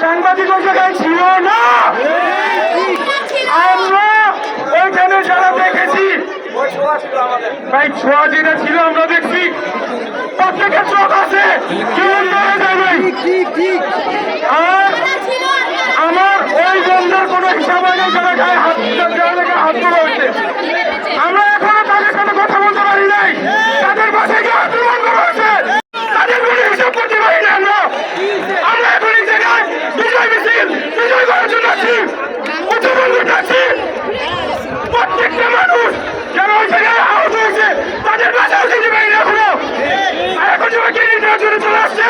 সাংবাদিক ওই জায়গায় ছিল না। আমরা ওইখানে যারা দেখেছি ভাই ছোঁয়া যেটা ছিল আমরা দেখছি প্রত্যেকের চোখ আছে আর আমার ওই বন্ধের কোনো হিসাব হয় না যারা গায়ে হাত হাত তোলা হয়েছে। আমরা এখনো তাদের সাথে কথা বলতে পারি নাই, তাদের বাসায় গিয়ে আক্রমণ করা হয়েছে, তাদের কোনো হিসাব করতে পারি না। আমরা এখন এই জায়গায় বিজয় মিছিল বিজয় করার জন্য আছি, উদ্বোধন করতে আছি। প্রত্যেকটা মানুষ যারা ওই জায়গায় আহত হয়েছে তাদের বাসাও যেতে পারি না এখনো, আর এখন সবাই কেড়ে নেওয়ার জন্য চলে আসছে।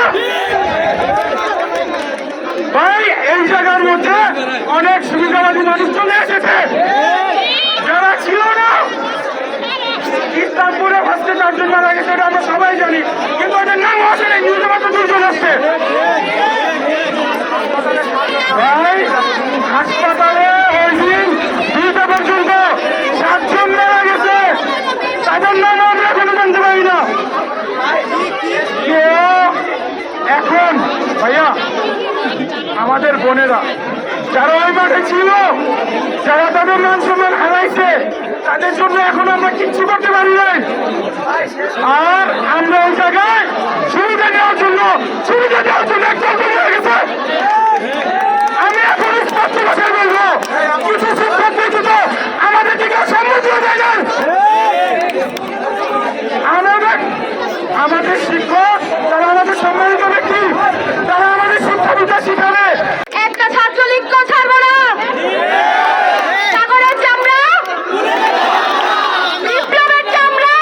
ভাই এই জায়গার মধ্যে অনেক সুবিধাবাদী মানুষ চলে এসেছে যারা ছিল না। ইসলামপুরে ফার্স্টে 4 জন মারা গেছে এটা আমরা সবাই জানি, কিন্তু ওদের নাম আসে নাই, নিউজে মাত্র 2 জন আসছে। ভাই হাসপাতালে ওই দিন 2টা পর্যন্ত 7 জন মারা গেছে, তাদের নাম আমরা এখনো জানতে পারি না। এখন ভাইয়া আমাদের বোনেরা যারা ওই মাঠে ছিল, যারা তাদের মান সম্মান হারাইছে, তাদের জন্য এখন আমরা কিচ্ছু করতে পারি নাই। আর আমরা ওই জায়গায় সুবিধা দেওয়ার জন্য একদল হয়ে গেছে। আমি এখন স্পষ্ট ভাষায় বলবো, কিছু শিক্ষক ব্যতীত আমাদের দিকে সম্মতি হয়ে যায়। আমাদের শিক্ষক তারা আমাদের সম্মানিত ব্যক্তি, তারা আমাদের শিক্ষা বিদ্যা শিখাবে। একটা ছাত্রলীগকেও ছাড়বো না, সাগরের চামড়া, বিপ্লবের চামড়া,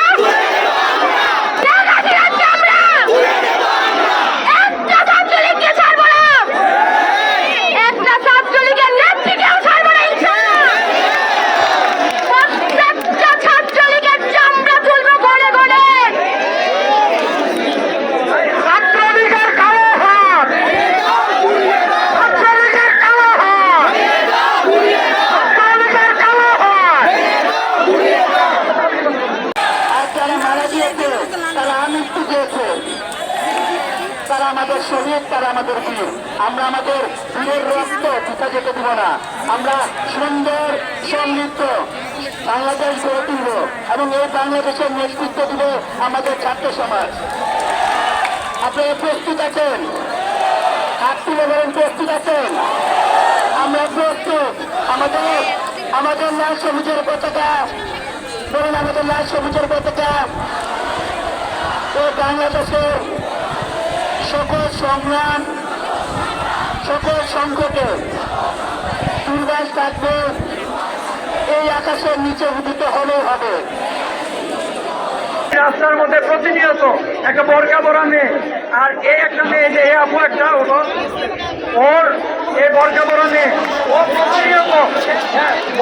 চামড়া, একটা ছাত্রলীগকে ছাড়বো না, একটা ছাত্রলীগের নেত্রীকেও ছাড়বো না ইনশাআল্লাহ। প্রত্যেকটা ছাত্রলীগের চামড়া তুলবো গড়ে গড়ে। ছাত্রলীগের কালো হাত, ছাত্রলীগের কালো হাত, ছাত্রলীগের কালো হাত। আর যারা মারা গিয়েছে তারা আমৃত্যু পেয়েছে, তারা আমাদের শহীদ, তারা আমাদের বীর। আমরা আমাদের বীরের রক্ত পিতা যেতে দিব না। আমরা সুন্দর সমৃদ্ধ বাংলাদেশ গড়ে তুলব এবং এই বাংলাদেশের নেতৃত্ব দিব আমাদের ছাত্র সমাজ। আপনারা প্রস্তুত আছেন? হাত তুলে বলেন প্রস্তুত আছেন? আমরা প্রস্তুত। আমাদের লাল সবুজের পতাকা, বলুন আমাদের লাল সবুজের পতাকা ও বাংলাদেশের সকল সংগ্রাম, সকল সংকটে দুর্বাস থাকবে, এই আকাশের নিচে উদিত হলেও হবে। রাস্তার মধ্যে প্রতিনিয়ত একটা বর্গা বড়া মেয়ে, আর এই একটা মেয়ে যে আপু একটা ওর এই বর্গা বড়া মেয়ে,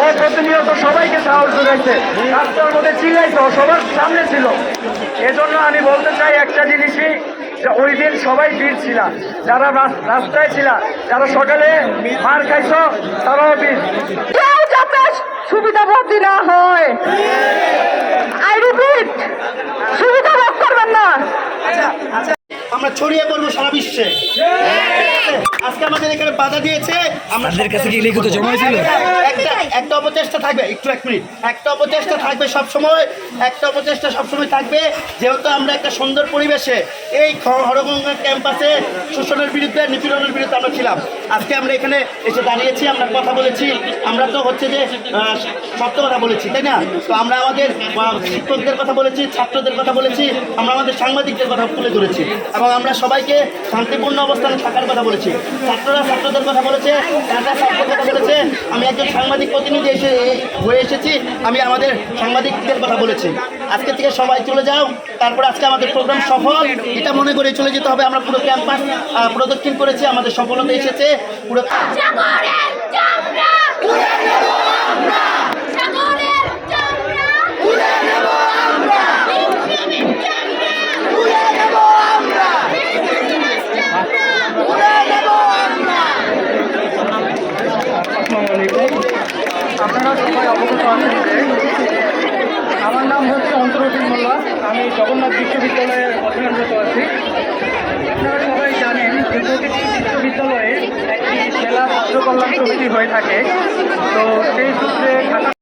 ও প্রতিনিয়ত সবাইকে সাহস যোগাইছে, রাস্তার মধ্যে চিল্লাইছে, সবার সামনে ছিল। এজন্য আমি বলতে চাই একটা জিনিসই, ওই দিন সবাই বীর ছিল, যারা রাস্তায় ছিল, যারা সকালে মার খাইছ তারাও বীর। সুবিধা ভোগ না হয়, আই রিপিট, সুবিধা ভোগ করবেন না। আমরা ছড়িয়ে পড়বো সারা বিশ্বে। আজকে আমাদের এখানে বাধা দিয়েছে, আমাদের কাছে কি লিখিত জমা হয়েছিল? একটা অপচেষ্টা থাকবে, একটু 1 মিনিট, একটা অপচেষ্টা থাকবে সবসময়, একটা অপচেষ্টা সবসময় থাকবে। যেহেতু আমরা একটা সুন্দর পরিবেশে এই হরগঙ্গা ক্যাম্পাসে শোষণের বিরুদ্ধে, নিপীড়নের বিরুদ্ধে আমরা ছিলাম, আজকে আমরা এখানে এসে দাঁড়িয়েছি, আমরা কথা বলেছি, আমরা তো হচ্ছে যে সত্য কথা বলেছি, তাই না? তো আমরা আমাদের শিক্ষকদের কথা বলেছি, ছাত্রদের কথা বলেছি, আমরা আমাদের সাংবাদিকদের কথা তুলে ধরেছি এবং আমরা সবাইকে শান্তিপূর্ণ অবস্থানে থাকার কথা বলেছি। ছাত্ররা ছাত্রদের কথা বলেছে, ছাত্ররা ছাত্রদের কথা বলেছে। আমি একজন সাংবাদিক প্রতিনিধি হয়ে এসেছি, আমি আমাদের সাংবাদিকদের কথা বলেছি। আজকে থেকে সবাই চলে যাও, তারপর আজকে আমাদের প্রোগ্রাম সফল, এটা মনে করে চলে যেতে হবে। আমরা পুরো ক্যাম্পাস প্রদক্ষিণ করেছি, আমাদের সফলতা এসেছে পুরো। আপনারা সবাই অবগত আছেন যে আমার নাম হচ্ছে অন্তরুদ্দিন মোল্লা, আমি জগন্নাথ বিশ্ববিদ্যালয়ে অধ্যয়নরত আছি। আপনারা সবাই জানেন যে প্রতিটি বিশ্ববিদ্যালয়ে একটি কল্যাণ সমিতি হয়ে থাকে। তো সেই সূত্রে ঢাকা